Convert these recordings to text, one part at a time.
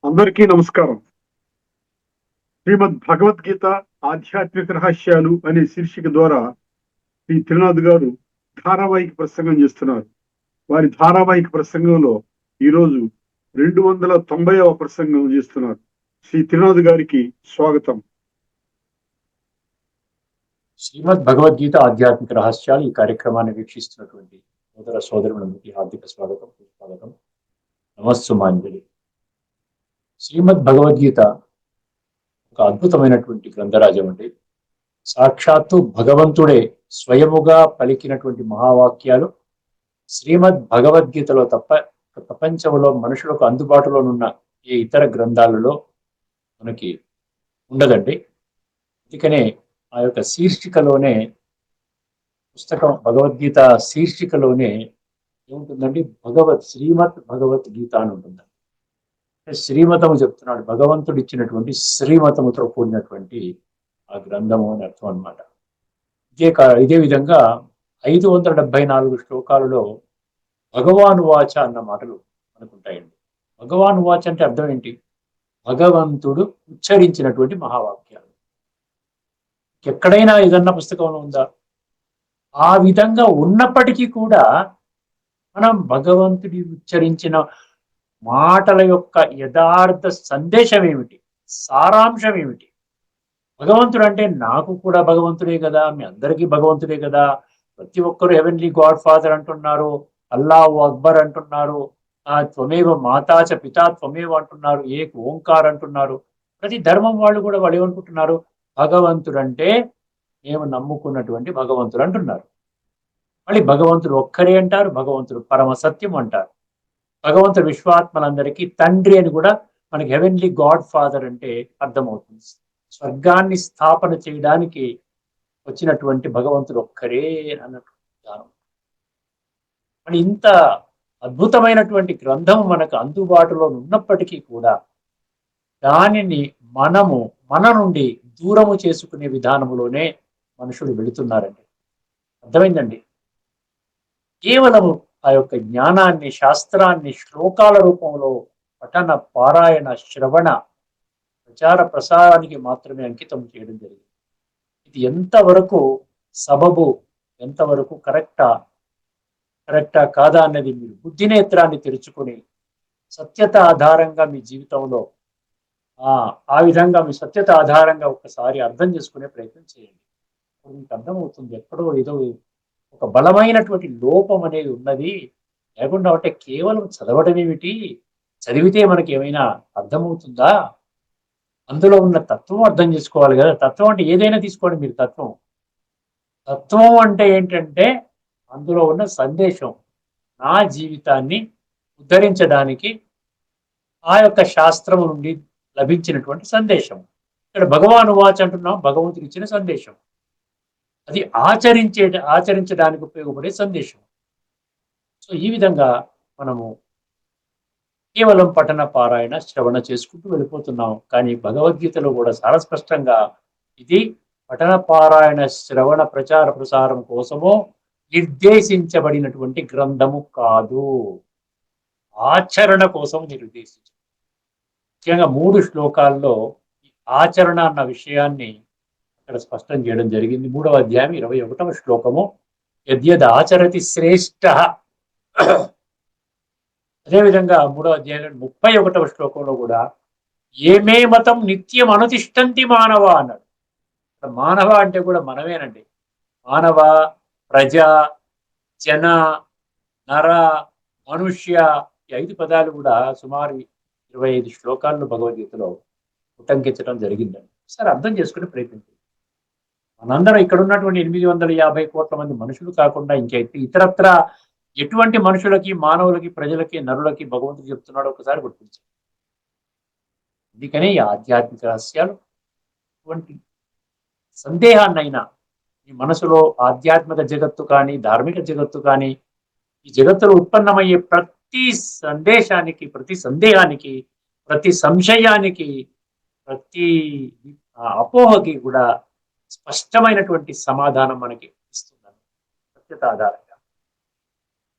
అందరికీ నమస్కారం. శ్రీమద్ భగవద్గీత ఆధ్యాత్మిక రహస్యాలు అనే శీర్షిక ద్వారా శ్రీ త్రినాథ్ గారు ధారావాహిక ప్రసంగం చేస్తున్నారు. వారి ధారావాహిక ప్రసంగంలో ఈరోజు 290వ ప్రసంగం చేస్తున్నారు. శ్రీ త్రినాథ్ గారికి స్వాగతం. శ్రీమద్ భగవద్గీత ఆధ్యాత్మిక రహస్యాలు ఈ కార్యక్రమాన్ని వీక్షిస్తున్నటువంటి సోదర సోదరులందరికీ హార్దిక స్వాగతం. నమస్సుమాంజలి. శ్రీమద్ భగవద్గీత ఒక అద్భుతమైనటువంటి గ్రంథరాజం అండి. సాక్షాత్తు భగవంతుడే స్వయముగా పలికినటువంటి మహావాక్యాలు శ్రీమద్ భగవద్గీతలో తప్ప ప్రపంచంలో మనుషులకు అందుబాటులోనున్న ఏ ఇతర గ్రంథాలలో మనకి ఉండదండి. అందుకనే ఆ యొక్క శీర్షికలోనే పుస్తకం భగవద్గీత శీర్షికలోనే ఏముంటుందండి, శ్రీమద్ భగవద్గీత అని ఉంటుంది. శ్రీమతము చెప్తున్నాడు, భగవంతుడు ఇచ్చినటువంటి శ్రీమతముతో కూడినటువంటి ఆ గ్రంథము అని అర్థం అనమాట. ఇదే విధంగా 574 శ్లోకాలలో భగవాను వాచ అన్న మాటలు అనుకుంటాయండి. భగవాను వాచ అంటే అర్థం ఏంటి? భగవంతుడు ఉచ్చరించినటువంటి మహావాక్యాలు. ఎక్కడైనా ఏదన్నా పుస్తకంలో ఉందా? ఆ విధంగా ఉన్నప్పటికీ కూడా మనం భగవంతుడి ఉచ్చరించిన మాటల యొక్క యథార్థ సందేశం ఏమిటి, సారాంశం ఏమిటి? భగవంతుడు అంటే నాకు కూడా భగవంతుడే కదా, మీ అందరికీ భగవంతుడే కదా. ప్రతి ఒక్కరు హెవెన్లీ గాడ్ ఫాదర్ అంటున్నారు, అల్లాహు అక్బర్ అంటున్నారు, త్వమేవ మాతాచ పితా త్వమేవ అంటున్నారు, ఏక్ ఓంకార్ అంటున్నారు. ప్రతి ధర్మం వాళ్ళు కూడా వాళ్ళు ఏమనుకుంటున్నారు? భగవంతుడు అంటే మేము నమ్ముకున్నటువంటి భగవంతుడు అంటున్నారు. మళ్ళీ భగవంతుడు ఒక్కరే అంటారు, భగవంతుడు పరమ సత్యం అంటారు. భగవంతుడు విశ్వాత్మలందరికీ తండ్రి అని కూడా మనకి హెవెన్లీ గాడ్ ఫాదర్ అంటే అర్థమవుతుంది. స్వర్గాన్ని స్థాపన చేయడానికి వచ్చినటువంటి భగవంతుడు ఒక్కరే అన్నట్టు. మరి ఇంత అద్భుతమైనటువంటి గ్రంథం మనకు అందుబాటులో ఉన్నప్పటికీ కూడా దానిని మన నుండి దూరము చేసుకునే విధానములోనే మనుషులు వెళుతున్నారండి. అర్థమైందండి? కేవలము ఆ యొక్క జ్ఞానాన్ని, శాస్త్రాన్ని శ్లోకాల రూపంలో పఠన, పారాయణ, శ్రవణ, ప్రచార ప్రసారానికి మాత్రమే అంకితం చేయడం జరిగింది. ఇది ఎంతవరకు సబబు, ఎంతవరకు కరెక్టా కాదా అన్నది మీరు బుద్ధినేత్రాన్ని తెరుచుకొని సత్యత ఆధారంగా మీ జీవితంలో ఆ విధంగా మీ సత్యత ఆధారంగా ఒకసారి అర్థం చేసుకునే ప్రయత్నం చేయండి. మీకు అర్థమవుతుంది ఎక్కడో ఏదో ఒక బలమైనటువంటి లోపం అనేది ఉన్నది. లేకుండా అంటే కేవలం చదవడం ఏమిటి, చదివితే మనకి ఏమైనా అర్థమవుతుందా? అందులో ఉన్న తత్వం అర్థం చేసుకోవాలి కదా. తత్వం అంటే ఏదైనా తీసుకోండి మీరు. తత్వం అంటే ఏంటంటే అందులో ఉన్న సందేశం, నా జీవితాన్ని ఉద్ధరించడానికి ఆ యొక్క శాస్త్రము నుండి లభించినటువంటి సందేశం. ఇక్కడ భగవాను వాచ్ అంటున్నాం, భగవంతుడు ఇచ్చిన సందేశం. అది ఆచరించడానికి ఉపయోగపడే సందేశం. సో ఈ విధంగా మనము కేవలం పఠన, పారాయణ, శ్రవణ చేసుకుంటూ వెళ్ళిపోతున్నాం. కానీ భగవద్గీతలో కూడా చాలా స్పష్టంగా ఇది పఠన, పారాయణ, శ్రవణ, ప్రచార ప్రసారం కోసమో నిర్దేశించబడినటువంటి గ్రంథము కాదు, ఆచరణ కోసం నిర్దేశించబడింది. ముఖ్యంగా 3 శ్లోకాల్లో ఈ ఆచరణ అన్న విషయాన్ని ఇక్కడ స్పష్టం చేయడం జరిగింది. 3వ అధ్యాయం 21వ శ్లోకము, యద్యద్ ఆచరతి శ్రేష్ఠ. అదేవిధంగా 3వ అధ్యాయం 31వ శ్లోకంలో కూడా ఏమే మతం నిత్యం అనుతిష్టంతి మానవ అన్నాడు. మానవ అంటే కూడా మనమేనండి. మానవ, ప్రజ, జన, నర, మనుష్య, ఈ 5 పదాలు కూడా సుమారు 25 శ్లోకాలను భగవద్గీతలో ఉటంకించడం జరిగిందండి. సరే, అర్థం చేసుకునే ప్రయత్నించండి. మనందరం ఇక్కడ ఉన్నటువంటి 850 కోట్ల మంది మనుషులు కాకుండా ఇంకైతే ఇతరత్ర ఎటువంటి మనుషులకి, మానవులకి, ప్రజలకి, నరులకి భగవంతుడు చెప్తున్నాడో ఒకసారి గుర్తించండి. అందుకనే ఈ ఆధ్యాత్మిక రహస్యాలు అటువంటి సందేహాన్నైనా ఈ మనసులో ఆధ్యాత్మిక జగత్తు కానీ, ధార్మిక జగత్తు కానీ, ఈ జగత్తులో ఉత్పన్నమయ్యే ప్రతి సందేశానికి, ప్రతి సందేహానికి, ప్రతి సంశయానికి, ప్రతి అపోహకి కూడా స్పష్టమైనటువంటి సమాధానం మనకి ఇస్తుందని సత్యత ఆధారంగా.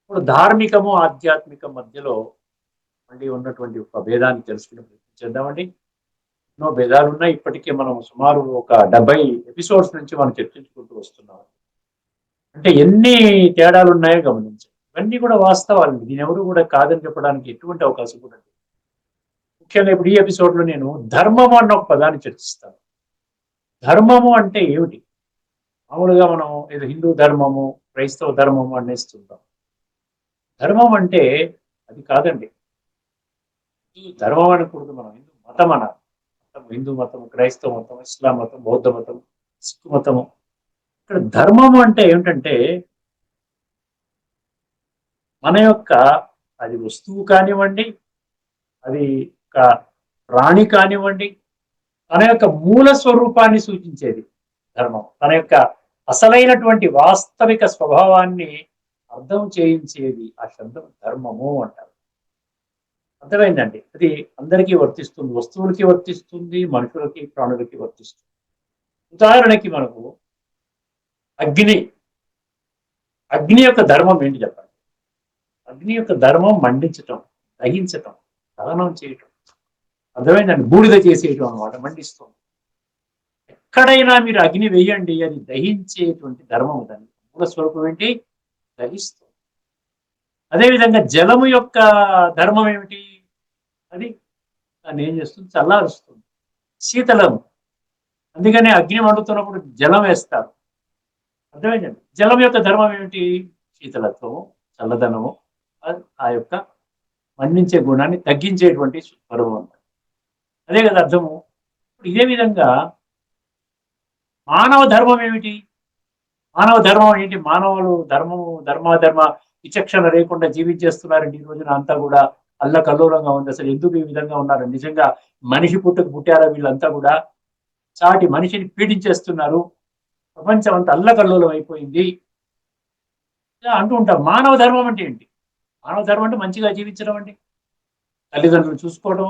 ఇప్పుడు ధార్మికము, ఆధ్యాత్మిక మధ్యలో మళ్ళీ ఉన్నటువంటి ఒక భేదాన్ని తెలుసుకునే ప్రయత్నం చేద్దామండి. ఎన్నో భేదాలు ఉన్నాయి. ఇప్పటికే మనం సుమారు ఒక 70 ఎపిసోడ్స్ నుంచి మనం చర్చించుకుంటూ వస్తున్నాం. అంటే ఎన్ని తేడాలు ఉన్నాయో గమనించండి. ఇవన్నీ కూడా వాస్తవాలండి. దీని ఎవరు కూడా కాదని చెప్పడానికి ఎటువంటి అవకాశం కూడా లేదు. ముఖ్యంగా ఇప్పుడు ఈ ఎపిసోడ్ లో నేను ధర్మము అన్న ఒక పదాన్ని చర్చిస్తాను. ధర్మము అంటే ఏమిటి? మామూలుగా మనం ఏదో హిందూ ధర్మము, క్రైస్తవ ధర్మము అనేస్తుంటాం. ధర్మం అంటే అది కాదండి. ఈ ధర్మం అనకూడదు, మనం హిందూ మతం అనాలి. హిందూ మతం, క్రైస్తవ మతం, ఇస్లాం మతం, బౌద్ధ మతం, సిక్కు మతము. ఇక్కడ ధర్మము అంటే ఏమిటంటే మన యొక్క అది వస్తువు కానివ్వండి, అది ఒక ప్రాణి కానివ్వండి, తన యొక్క మూల స్వరూపాన్ని సూచించేది ధర్మం. తన యొక్క అసలైనటువంటి వాస్తవిక స్వభావాన్ని అర్థం చేయించేది ఆ శబ్దం ధర్మము అంటారు. అర్థమైందండి? అది అందరికీ వర్తిస్తుంది, వస్తువులకి వర్తిస్తుంది, మనుషులకి, ప్రాణులకి వర్తిస్తుంది. ఉదాహరణకి మనకు అగ్ని అగ్ని యొక్క ధర్మం ఏంటి చెప్పండి? అగ్ని యొక్క ధర్మం మండించటం, దహించటం, దహనం చేయటం. అర్థమైందండి? బూడిద చేసేయటం అనమాట, మండిస్తుంది. ఎక్కడైనా మీరు అగ్ని వేయండి, అది దహించేటువంటి ధర్మం. దాన్ని మూల స్వరూపం ఏంటి? దహిస్తుంది. అదేవిధంగా జలము యొక్క ధర్మం ఏమిటి? అది దాన్ని ఏం చేస్తుంది? చల్లారుస్తుంది, శీతలము. అందుకనే అగ్ని మండుతున్నప్పుడు జలం వేస్తారు. అర్థమైందండి? జలం యొక్క ధర్మం ఏమిటి? శీతలత్వము, చల్లదనము, ఆ యొక్క మండించే గుణాన్ని తగ్గించేటువంటి స్వరూపం అన్నమాట. అదే కదా అర్థము. ఇదే విధంగా మానవ ధర్మం ఏమిటి? మానవ ధర్మం ఏంటి? మానవులు ధర్మాధర్మ విచక్షణ లేకుండా జీవించేస్తున్నారండి ఈ రోజున. అంతా కూడా అల్లకల్లోలంగా ఉంది. అసలు ఎందుకు ఈ విధంగా ఉన్నారు? నిజంగా మనిషి పుట్టారా వీళ్ళంతా కూడా? చాటి మనిషిని పీడించేస్తున్నారు. ప్రపంచం అంతా అల్లకల్లోలం అయిపోయింది అంటూ ఉంటారు. మానవ ధర్మం అంటే ఏంటి? మానవ ధర్మం అంటే మంచిగా జీవించడం అండి. తల్లిదండ్రులు చూసుకోవడం,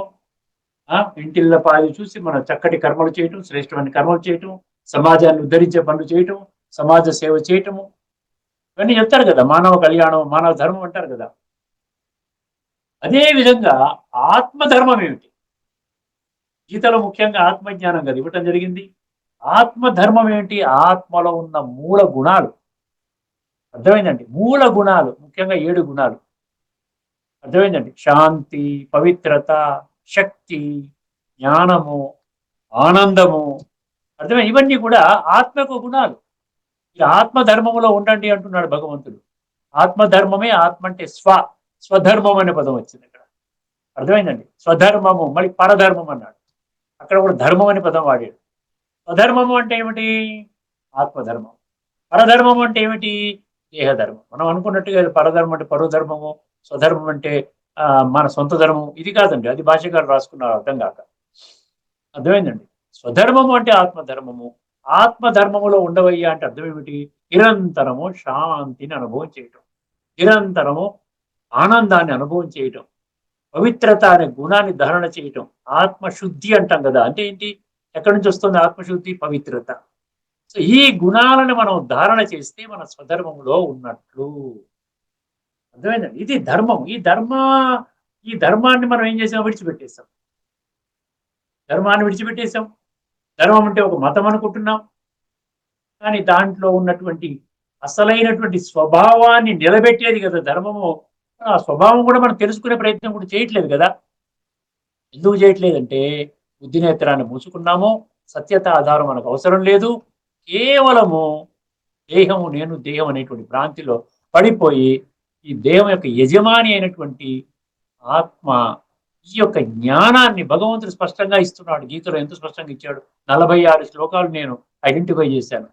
ఇంటిళ్ళ పాది చూసి మనం చక్కటి కర్మలు చేయటం, శ్రేష్టమైన కర్మలు చేయటం, సమాజాన్ని ఉద్ధరించే పనులు చేయటం, సమాజ సేవ చేయటము, ఇవన్నీ చెప్తారు కదా. మానవ కళ్యాణం, మానవ ధర్మం అంటారు కదా. అదే విధంగా ఆత్మధర్మం ఏమిటి? గీతలో ముఖ్యంగా ఆత్మజ్ఞానం కదా ఇవ్వటం జరిగింది. ఆత్మధర్మం ఏమిటి? ఆత్మలో ఉన్న మూల గుణాలు. అర్థమైందండి? మూల గుణాలు, ముఖ్యంగా 7 గుణాలు. అర్థమైందండి? శాంతి, పవిత్రత, శక్తి, జ్ఞానము, ఆనందము. అర్థమైంది? ఇవన్నీ కూడా ఆత్మకు గుణాలు. ఈ ఆత్మధర్మములో ఉండండి అంటున్నాడు భగవంతుడు. ఆత్మధర్మమే, ఆత్మ అంటే స్వధర్మం అనే పదం వచ్చింది ఇక్కడ. అర్థమైందండి? స్వధర్మము, మళ్ళీ పరధర్మం అన్నాడు. అక్కడ కూడా ధర్మం అనే పదం వాడాడు. స్వధర్మము అంటే ఏమిటి? ఆత్మధర్మం. పరధర్మం అంటే ఏమిటి? దేహధర్మం. మనం అనుకున్నట్టుగా పరధర్మం అంటే పరోధర్మము, స్వధర్మం అంటే మన సొంత ధర్మం. ఇది కాదండి, అది భాషకారులు రాసుకున్నారు అర్థం కాక. అర్థమైందండి? స్వధర్మము అంటే ఆత్మధర్మము. ఆత్మధర్మములో ఉండవయ్యా అంటే అర్థం ఏమిటి? నిరంతరము శాంతిని అనుభవం చేయటం, నిరంతరము ఆనందాన్ని అనుభవం చేయటం, పవిత్రత అనే గుణాన్ని ధారణ చేయటం. ఆత్మశుద్ధి అంటాం కదా. అంటే ఏంటి? ఎక్కడి నుంచి వస్తుంది ఆత్మశుద్ధి? పవిత్రత. సో ఈ గుణాలను మనం ధారణ చేస్తే మన స్వధర్మంలో ఉన్నట్లు. అర్థమైందండి? ఇది ధర్మం. ఈ ధర్మాన్ని మనం ఏం చేసాం? విడిచిపెట్టేసాం. ధర్మాన్ని విడిచిపెట్టేసాం. ధర్మం అంటే ఒక మతం అనుకుంటున్నాం. కానీ దాంట్లో ఉన్నటువంటి అసలైనటువంటి స్వభావాన్ని నిలబెట్టేది కదా ధర్మము. ఆ స్వభావం కూడా మనం తెలుసుకునే ప్రయత్నం కూడా చేయట్లేదు కదా. ఎందుకు చేయట్లేదంటే బుద్ధినేత్రాన్ని మూసుకున్నాము. సత్యత ఆధారం మనకు అవసరం లేదు. కేవలము దేహము, నేను దేహం అనేటువంటి భ్రాంతిలో పడిపోయి ఈ దేహం యొక్క యజమాని అయినటువంటి ఆత్మ ఈ యొక్క జ్ఞానాన్ని భగవంతుడు స్పష్టంగా ఇస్తున్నాడు. గీతలో ఎంత స్పష్టంగా ఇచ్చాడు? 46 శ్లోకాలు నేను ఐడెంటిఫై చేశాను.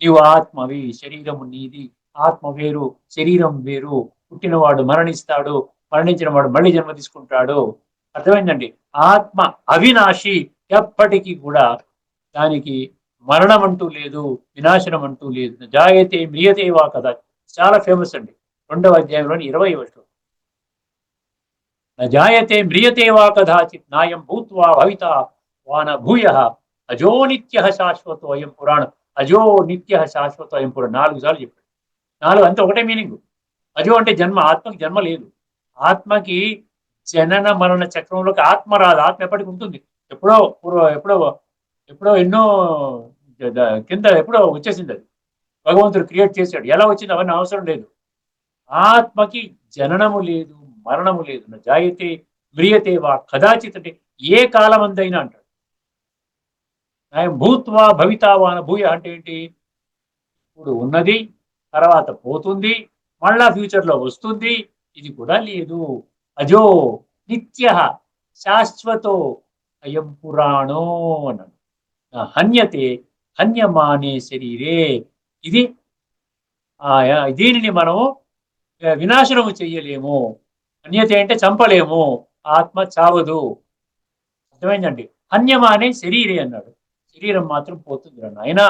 నీవు ఆత్మవి, శరీరము నీది, ఆత్మ వేరు, శరీరం వేరు, పుట్టినవాడు మరణిస్తాడు, మరణించిన వాడు మళ్ళీ జన్మ తీసుకుంటాడు. అర్థమైందండి? ఆత్మ అవినాశి, ఎప్పటికీ కూడా దానికి మరణం అంటూ లేదు, వినాశనం అంటూ లేదు. జాయతే మ్రియతే వా కదా, చాలా ఫేమస్ అండి. 2వ అధ్యాయంలోని 20వ శ్లోకం. జాయతే మ్రియతే వా కదాచిత్ నాయం భూత్వా భవిత వాన భూయ అజో నిత్య శాశ్వతో అయం పురాణం. అజో నిత్య శాశ్వత అయం పురాణం 4 సార్లు చెప్పాడు. 4 అంతే ఒకటే మీనింగ్. అజో అంటే జన్మ, ఆత్మకి జన్మ లేదు. ఆత్మకి జనన మరణ చక్రంలోకి ఆత్మ రాదు. ఆత్మ ఎప్పటికి ఉంటుంది. ఎప్పుడో ఎప్పుడో ఎప్పుడో ఎన్నో కింద ఎప్పుడో వచ్చేసింది అది. భగవంతుడు క్రియేట్ చేశాడు. ఎలా వచ్చింది అవన్నీ అవసరం లేదు. ఆత్మకి జననము లేదు, మరణము లేదు. జాయతే మ్రియతే వా కదాచిత్ అంటే ఏ కాలమందైనా అంటాడు. ఆయన భూత్వా భవితావా భూయ అంటే ఏంటి? ఇప్పుడు ఉన్నది, తర్వాత పోతుంది, మళ్ళా ఫ్యూచర్ లో వస్తుంది. ఇది కూడా లేదు. అజో నిత్య శాశ్వతో అయం పురాణో అన్నాడు. హన్యతే హన్యమానే శరీరే. ఇది దీనిని మనము వినాశనము చెయ్యలేము. హన్యతే అంటే చంపలేము. ఆత్మ చావదు. అర్థమైందండి. హన్యమానే శరీరే అన్నాడు. శరీరం మాత్రం పోతుంది అన్న. అయినా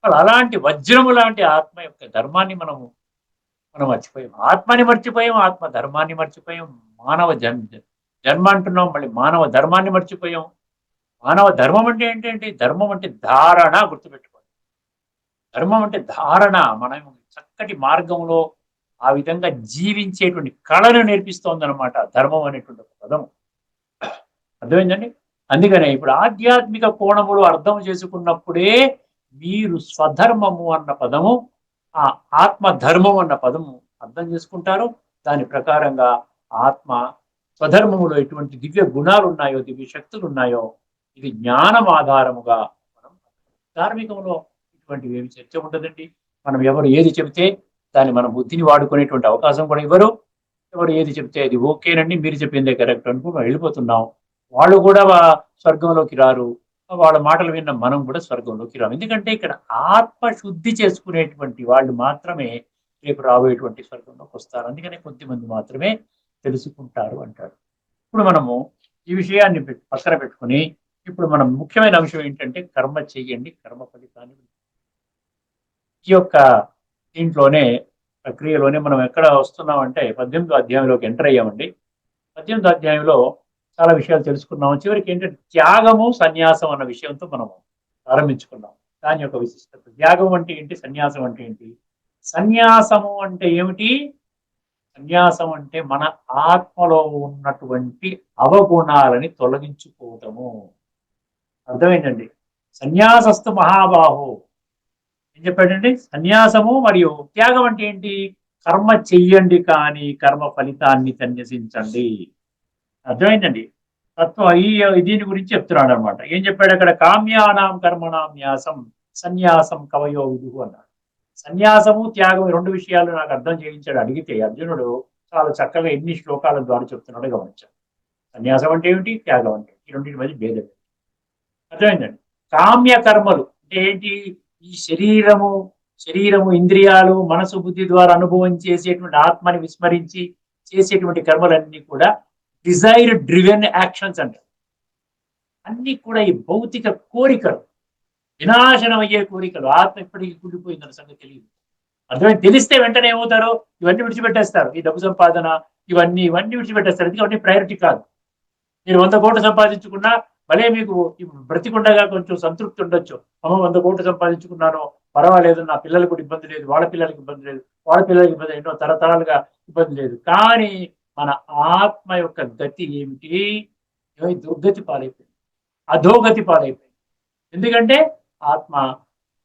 అలాంటి వజ్రము లాంటి ఆత్మ యొక్క ధర్మాన్ని మనం మర్చిపోయాం. ఆత్మని మర్చిపోయాం, ఆత్మ ధర్మాన్ని మర్చిపోయాం. మానవ జన్మ అంటున్నాం, మళ్ళీ మానవ ధర్మాన్ని మర్చిపోయాం. మానవ ధర్మం అంటే ఏంటంటే, ధర్మం అంటే ధారణ. గుర్తుపెట్టుకోండి, ధర్మం అంటే ధారణ. మనం చక్కటి మార్గంలో ఆ విధంగా జీవించేటువంటి కళను నేర్పిస్తోంది అనమాట ధర్మం అనేటువంటి ఒక పదం. అర్థమైందండి. అందుకనే ఇప్పుడు ఆధ్యాత్మిక కోణములు అర్థం చేసుకున్నప్పుడే మీరు స్వధర్మము అన్న పదము, ఆ ఆత్మధర్మం అన్న పదము అర్థం చేసుకుంటారు. దాని ప్రకారంగా ఆత్మ స్వధర్మములో ఎటువంటి దివ్య గుణాలు ఉన్నాయో, దివ్య శక్తులు ఉన్నాయో, ఇది జ్ఞానం ఆధారముగా మనం ధార్మికంలో ఇటువంటివి ఏమి చర్చ ఉండదండి. మనం ఎవరు ఏది చెబితే దాన్ని మన బుద్ధిని వాడుకునేటువంటి అవకాశం కూడా ఇవ్వరు. ఎవరు ఏది చెప్తే అది ఓకేనండి, మీరు చెప్పిందే కరెక్ట్ అనుకో వెళ్ళిపోతున్నాం. వాళ్ళు కూడా స్వర్గంలోకి రారు. వాళ్ళ మాటలు విన్న మనం కూడా స్వర్గంలోకి రాము. ఎందుకంటే ఇక్కడ ఆత్మ శుద్ధి చేసుకునేటువంటి వాళ్ళు మాత్రమే రేపు రాబోయేటువంటి స్వర్గంలోకి వస్తారు. అందుకనే కొద్దిమంది మాత్రమే తెలుసుకుంటారు అంటాడు. ఇప్పుడు మనము ఈ విషయాన్ని పక్కన పెట్టుకుని ఇప్పుడు మనం ముఖ్యమైన అంశం ఏంటంటే కర్మ చెయ్యండి, కర్మ ఫలితాన్ని. ఈ యొక్క దీంట్లోనే ప్రక్రియలోనే మనం ఎక్కడ వస్తున్నామంటే 18వ అధ్యాయంలోకి ఎంటర్ అయ్యామండి. 18వ అధ్యాయంలో చాలా విషయాలు తెలుసుకున్నాము. చివరికి ఏంటంటే త్యాగము సన్యాసం అన్న విషయంతో మనం ప్రారంభించుకున్నాం. దాని యొక్క విశిష్టత. త్యాగం అంటే ఏంటి, సన్యాసం అంటే ఏంటి? సన్యాసము అంటే ఏమిటి? సన్యాసం అంటే మన ఆత్మలో ఉన్నటువంటి అవగుణాలని తొలగించుకోవటము. అర్థమైందండి. సన్యాసస్తు మహాబాహో ఏం చెప్పాడండి? సన్యాసము మరియు త్యాగం అంటే ఏంటి? కర్మ చెయ్యండి కానీ కర్మ ఫలితాన్ని సన్యసించండి. అర్థమైందండి. తత్వం దీని గురించి చెప్తున్నాడు అనమాట. ఏం చెప్పాడు అక్కడ? కామ్యానాం కర్మణాం న్యాసం సన్యాసం కవయో విదుహు అన్నాడు. సన్యాసము త్యాగం రెండు విషయాలు నాకు అర్థం చేయించాడు. అడిగితే అర్జునుడు చాలా చక్కగా ఎన్ని శ్లోకాల ద్వారా చెప్తున్నాడో గమనించాడు. సన్యాసం అంటే ఏమిటి, త్యాగం అంటే ఈ రెండింటి మధ్య భేదం. అర్థమైందండి. కామ్య కర్మలు అంటే ఏంటి? ఈ శరీరము ఇంద్రియాలు మనసు బుద్ధి ద్వారా అనుభవం చేసేటువంటి ఆత్మని విస్మరించి చేసేటువంటి కర్మలన్నీ కూడా డిజైర్ డ్రివెన్ యాక్షన్స్ అంటారు. అన్ని కూడా ఈ భౌతిక కోరికలు, వినాశనం అయ్యే కోరికలు. ఆత్మ ఇప్పటికీ కూలిపోయిందన్న సంగతి తెలియదు. అర్థమైంది. తెలిస్తే వెంటనే ఏమవుతారు? ఇవన్నీ విడిచిపెట్టేస్తారు. ఈ డబ్బు సంపాదన ఇవన్నీ విడిచిపెట్టేస్తారు. ఇవన్నీ ప్రయారిటీ కాదు. మీరు 100 కోట్లు సంపాదించుకున్నా భలే మీకు బ్రతికుండగా కొంచెం సంతృప్తి ఉండొచ్చు. 100 కోట్లు సంపాదించుకున్నాను, పర్వాలేదు, నా పిల్లలకు కూడా ఇబ్బంది లేదు, వాళ్ళ పిల్లలకి ఇబ్బంది లేదు, వాళ్ళ పిల్లలకి ఇబ్బంది, ఎన్నో తరతరాలుగా ఇబ్బంది లేదు. కానీ మన ఆత్మ యొక్క గతి ఏమిటి? దుర్గతి పాలైపోయింది, అధోగతి పాలైపోయింది. ఎందుకంటే ఆత్మ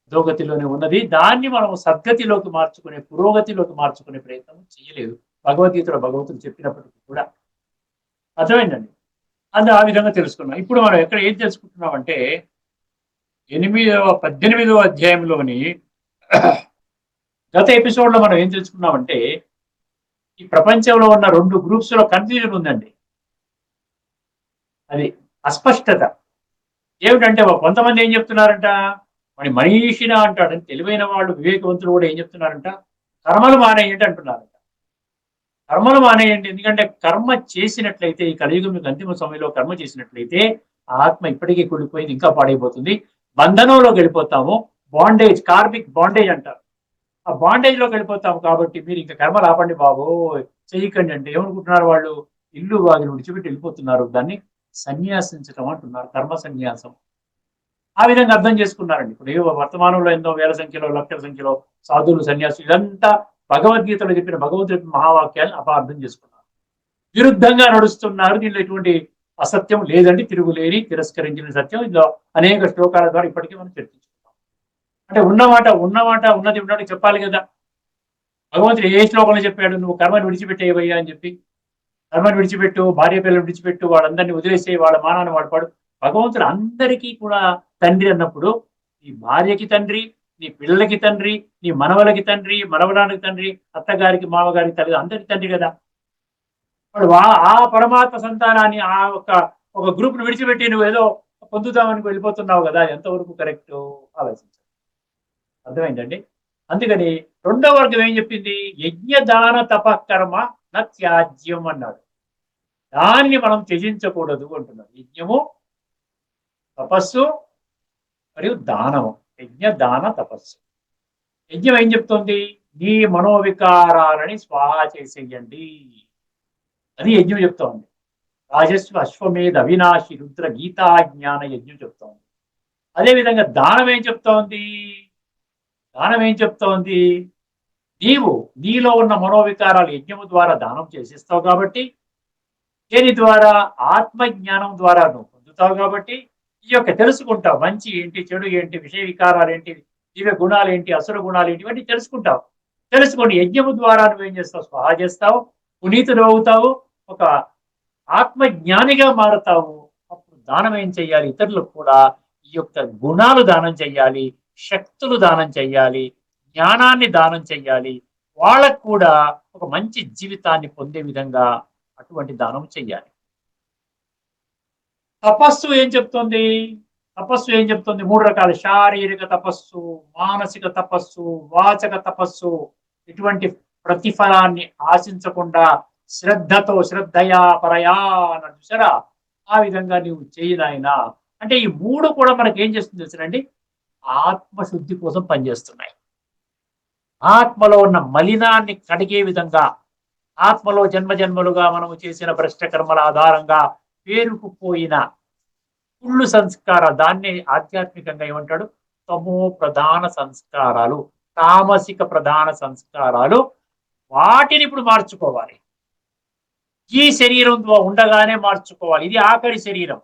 అధోగతిలోనే ఉన్నది. దాన్ని మనం సద్గతిలోకి మార్చుకునే, పురోగతిలోకి మార్చుకునే ప్రయత్నం చేయలేదు. భగవద్గీతలో భగవంతుడు చెప్పినప్పటికీ కూడా. అర్థమైందండి. ఆ విధంగా తెలుసుకున్నాం. ఇప్పుడు మనం ఎక్కడ ఏం తెలుసుకుంటున్నామంటే 18వ అధ్యాయంలోని గత ఎపిసోడ్ లో మనం ఏం తెలుసుకున్నామంటే ఈ ప్రపంచంలో ఉన్న 2 గ్రూప్స్ లో కన్ఫ్యూజన్ ఉందండి. అది అస్పష్టత ఏమిటంటే కొంతమంది ఏం చెప్తున్నారంట, మనీషిన అంటాడని తెలివైన వాళ్ళు, వివేకవంతులు కూడా ఏం చెప్తున్నారంట, కర్మలు మానేయండి అంటున్నారంట. కర్మలు మానేయండి. ఎందుకంటే కర్మ చేసినట్లయితే ఈ కలియుగం మీకు అంతిమ సమయంలో కర్మ చేసినట్లయితే ఆత్మ ఇప్పటికీ కూలిపోయింది, ఇంకా పాడైపోతుంది, బంధనంలోకి వెళ్ళిపోతాము. బాండేజ్, కార్మిక్ బాండేజ్ అంటారు. ఆ బాండేజ్ లోకి వెళ్ళిపోతాము. కాబట్టి మీరు ఇంకా కర్మలు ఆపండి బాబు, చేయకండి అంటే ఏమనుకుంటున్నారు వాళ్ళు? ఇల్లు వాగిని విడిచిపెట్టి వెళ్ళిపోతున్నారు. దాన్ని సన్యాసించటం అంటున్నారు, కర్మ సన్యాసం. ఆ విధంగా అర్థం చేసుకున్నారండి. ఇప్పుడు వర్తమానంలో ఎన్నో వేల సంఖ్యలో, లక్షల సంఖ్యలో సాధువులు, సన్యాసులు, ఇదంతా భగవద్గీతలో చెప్పిన భగవంతుడి మహావాక్యాలను అపార్థం చేసుకున్నారు. విరుద్ధంగా నడుస్తున్నారు. దీనిలో ఎటువంటి అసత్యం లేదండి, తిరుగులేని తిరస్కరించిన సత్యం. ఇందులో అనేక శ్లోకాల ద్వారా ఇప్పటికీ మనం చర్చించుకున్నాం. అంటే ఉన్నమాట ఉన్నది ఉన్నట్టు చెప్పాలి కదా. భగవంతుడు ఏ శ్లోకంలో చెప్పాడు, నువ్వు కర్మని విడిచిపెట్టేవయ్యా అని చెప్పి. కర్మని విడిచిపెట్టు, భార్య పిల్లలు విడిచిపెట్టు, వాళ్ళందరినీ వదిలేసే, వాళ్ళ మానాన్ని వాడు పడు. భగవంతుడు అందరికీ కూడా తండ్రి అన్నప్పుడు, నీ భార్యకి తండ్రి, నీ పిల్లలకి తండ్రి, నీ మనవలకి తండ్రి, మనవడానికి తండ్రి, అత్తగారికి మామగారికి తల్లి, అందరికి తండ్రి కదా. వాడు ఆ పరమాత్మ సంతానాన్ని ఒక గ్రూప్ ను విడిచిపెట్టి నువ్వు ఏదో పొందుతామని వెళ్ళిపోతున్నావు కదా, ఎంతవరకు కరెక్ట్ ఆలోచించాలి. అర్థమైందండి. అందుకని రెండవ వర్గం ఏం చెప్పింది, యజ్ఞదాన తపకర్మ నా త్యాజ్యం అన్నాడు. దాన్ని మనం త్యజించకూడదు అంటున్నాడు. యజ్ఞము, తపస్సు మరియు దానము. యజ్ఞ దాన తపస్సు. యజ్ఞం ఏం చెప్తోంది, నీ మనోవికారాలని స్వాహా చేసేయండి, అది యజ్ఞం చెప్తోంది. రాజస్వ అశ్వమేధ అవినాశి రుద్ర గీతా జ్ఞాన యజ్ఞం చెప్తోంది. అదేవిధంగా దానం ఏం చెప్తోంది, నీవు నీలో ఉన్న మనోవికారాలు యజ్ఞము ద్వారా దానం చేసిస్తావు కాబట్టి, దేని ద్వారా, ఆత్మజ్ఞానం ద్వారా నువ్వు పొందుతావు కాబట్టి, ఈ యొక్క తెలుసుకుంటావు, మంచి ఏంటి, చెడు ఏంటి, విషయ వికారాలు ఏంటి, దివ్య గుణాలు ఏంటి, అసుర గుణాలు ఏంటి, ఇవన్నీ తెలుసుకుంటావు. తెలుసుకొని యజ్ఞము ద్వారా నువ్వేం చేస్తావు, స్వాహా చేస్తావు, పునీతుడు అవుతావు, ఒక ఆత్మజ్ఞానిగా మారుతావు. అప్పుడు దానం ఏం చెయ్యాలి, ఇతరులకు కూడా ఈ యొక్క గుణాలు దానం చెయ్యాలి, శక్తులు దానం చెయ్యాలి, జ్ఞానాన్ని దానం చెయ్యాలి. వాళ్ళకు కూడా ఒక మంచి జీవితాన్ని పొందే విధంగా అటువంటి దానం చెయ్యాలి. తపస్సు ఏం చెప్తుంది, మూడు రకాల: శారీరక తపస్సు, మానసిక తపస్సు, వాచక తపస్సు. ఇటువంటి ప్రతిఫలాన్ని ఆశించకుండా శ్రద్ధతో, శ్రద్ధయా పరయా అని చూసారా, ఆ విధంగా నువ్వు చేయనాయనా. అంటే ఈ మూడు కూడా మనకి ఏం చేస్తుంది తెలుసునండి, ఆత్మశుద్ధి కోసం పనిచేస్తున్నాయి. ఆత్మలో ఉన్న మలినాన్ని కడిగే విధంగా, ఆత్మలో జన్మజన్మలుగా మనము చేసిన భ్రష్ట కర్మల ఆధారంగా పేరుకుపోయిన కుళ్ళు సంస్కార, దాన్ని ఆధ్యాత్మికంగా ఏమంటాడు, తమో ప్రధాన సంస్కారాలు, తామసిక ప్రధాన సంస్కారాలు. వాటిని ఇప్పుడు మార్చుకోవాలి. ఈ శరీరం ఉండగానే మార్చుకోవాలి. ఇది ఆఖరి శరీరం.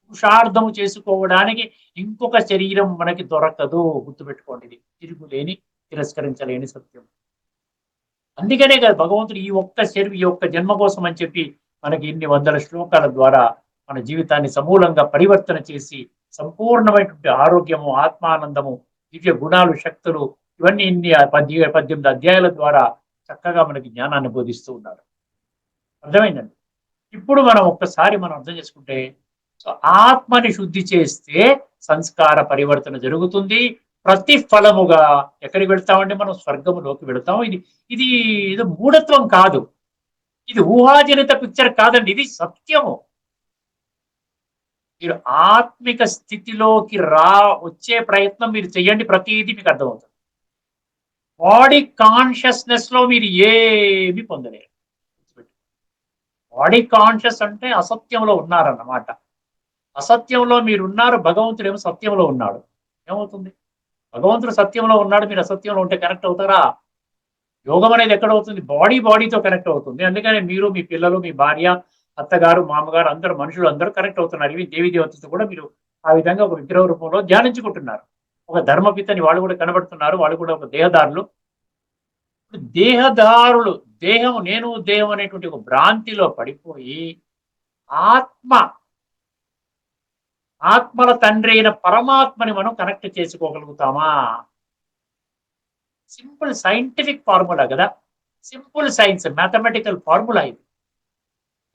పురుషార్థము చేసుకోవడానికి ఇంకొక శరీరం మనకి దొరకదు. గుర్తుపెట్టుకోండి, ఇది తిరుగులేని తిరస్కరించలేని సత్యం. అందుకనే కదా భగవంతుడు ఈ ఒక్క జన్మ కోసం అని చెప్పి మనకి ఇన్ని వందల శ్లోకాల ద్వారా మన జీవితాన్ని సమూలంగా పరివర్తన చేసి సంపూర్ణమైనటువంటి ఆరోగ్యము, ఆత్మానందము, దివ్య గుణాలు, శక్తులు, ఇవన్నీ ఇన్ని 18 అధ్యాయాల ద్వారా చక్కగా మనకి జ్ఞానాన్ని బోధిస్తూ ఉన్నారు. అర్థమైందండి. ఇప్పుడు మనం ఒక్కసారి అర్థం చేసుకుంటే, ఆత్మని శుద్ధి చేస్తే సంస్కార పరివర్తన జరుగుతుంది. ప్రతిఫలముగా ఎక్కడికి వెళ్తామంటే మనం స్వర్గములోకి వెళతాం. ఇది ఇది మూఢత్వం కాదు, ఇది ఊహాజనిత పిక్చర్ కాదండి, ఇది సత్యము. మీరు ఆత్మిక స్థితిలోకి వచ్చే ప్రయత్నం మీరు చెయ్యండి, ప్రతిదీ మీకు అర్థమవుతుంది. బాడీ కాన్షియస్నెస్ లో మీరు ఏమి పొందలేరు. బాడీ కాన్షియస్ అంటే అసత్యంలో ఉన్నారన్నమాట. అసత్యంలో మీరు ఉన్నారు, భగవంతుడు ఏమో సత్యంలో ఉన్నాడు. ఏమవుతుంది, భగవంతుడు సత్యంలో ఉన్నాడు, మీరు అసత్యంలో ఉంటే కనెక్ట్ అవుతారా? యోగం అనేది ఎక్కడ అవుతుంది, బాడీతో కనెక్ట్ అవుతుంది. అందుకని మీరు, మీ పిల్లలు, మీ భార్య, అత్తగారు, మామగారు, అందరూ మనుషులు అందరూ కనెక్ట్ అవుతున్నారు. ఇవి దేవి దేవతతో కూడా మీరు ఆ విధంగా ఒక విగ్రహ రూపంలో ధ్యానించుకుంటున్నారు. ఒక ధర్మపితని వాళ్ళు కూడా కనబడుతున్నారు, వాళ్ళు కూడా ఒక దేహదారులు. దేహదారులు, నేను దేహం అనేటువంటి ఒక భ్రాంతిలో పడిపోయి ఆత్మల తండ్రి అయిన పరమాత్మని మనం కనెక్ట్ చేసుకోగలుగుతామా? సింపుల్ సైంటిఫిక్ ఫార్ములా కదా, సింపుల్ సైన్స్, మ్యాథమెటికల్ ఫార్ములా ఇది.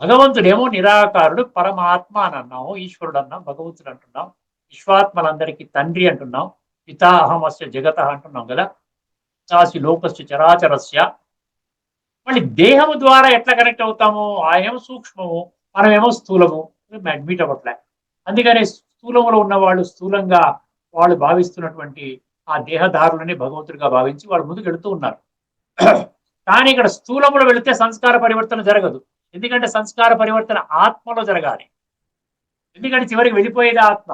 భగవంతుడేమో నిరాకారుడు, పరమాత్మ అని అన్నాము, ఈశ్వరుడు అన్నాం, భగవంతుడు అంటున్నాం, విశ్వాత్మలందరికీ తండ్రి అంటున్నాం, పితాహమస్య జగత అంటున్నాం కదా, చాసి లోకస్య చరాచరస్య. మళ్ళీ దేహము ద్వారా ఎట్లా కనెక్ట్ అవుతాము? ఆయనేమో సూక్ష్మము, మనమేమో స్థూలము, అడ్మిట్ అవ్వట్లే. అందుకని స్థూలంలో ఉన్న వాళ్ళు స్థూలంగా వాళ్ళు భావిస్తున్నటువంటి ఆ దేహదారులని భగవంతుడిగా భావించి వాళ్ళు ముందుకు వెళుతూ ఉన్నారు. కానీ ఇక్కడ స్థూలంలో వెళితే సంస్కార పరివర్తన జరగదు. ఎందుకంటే సంస్కార పరివర్తన ఆత్మలో జరగాలి. ఎందుకంటే చివరికి వెళ్ళిపోయేది ఆత్మ.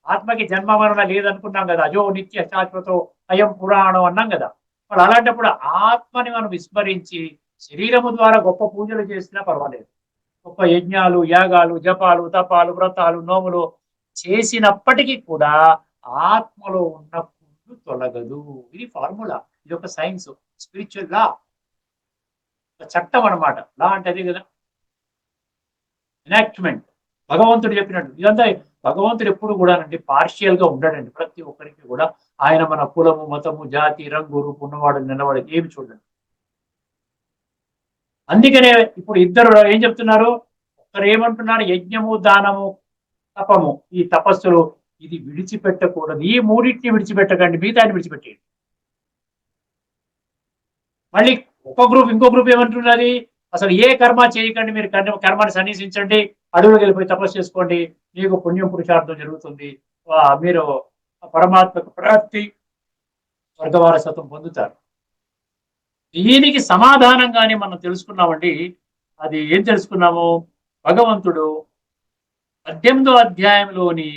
ఆత్మకి జన్మ మరణ లేదనుకున్నాం కదా, అజో నిత్య శాశ్వతో అయం పురాణం అన్నాం కదా. మరి అలాంటప్పుడు ఆత్మని మనం విస్మరించి శరీరము ద్వారా గొప్ప పూజలు చేసినా పర్వాలేదు, గొప్ప యజ్ఞాలు, యాగాలు, జపాలు, తపాలు, వ్రతాలు, నోములు చేసినప్పటికీ కూడా ఆత్మలో ఉన్న పుండు తొలగదు. ఇది ఫార్ములా, ఇది ఒక సైన్స్, స్పిరిచువల్ లా, చట్టం అన్నమాట. లా అంటే అదే కదా, ఎనాక్ట్మెంట్. భగవంతుడు చెప్పినట్టు ఇదంతా. భగవంతుడు ఎప్పుడు కూడా అండి పార్షియల్ గా ఉండడండి. ప్రతి ఒక్కరికి కూడా ఆయన మన కులము, మతము, జాతి, రంగు, రూపు ఉన్నవాడు నిలవాడు ఏమి చూడండి. అందుకనే ఇప్పుడు ఇద్దరు ఏం చెప్తున్నారు, ఒకరు ఏమంటున్నారు, యజ్ఞము, దానము, తపము, ఈ తపస్సులు ఇది విడిచిపెట్టకూడదు. ఈ మూడింటిని విడిచిపెట్టకండి, మిగతాన్ని విడిచిపెట్టేయండి. మళ్ళీ ఒక గ్రూప్ ఇంకో గ్రూప్ ఏమంటున్నది, అసలు ఏ కర్మ చేయకండి, మీరు కర్మని సన్నిసించండి, అడవులకు వెళ్ళిపోయి తపస్సు చేసుకోండి, మీకు పుణ్యం పురుషార్థం జరుగుతుంది, మీరు పరమాత్మకు ప్రాప్తి, స్వర్గవారసత్వం పొందుతారు. దీనికి సమాధానంగానే మనం తెలుసుకున్నామండి. అది ఏం తెలుసుకున్నాము, భగవంతుడు 18వ అధ్యాయంలోని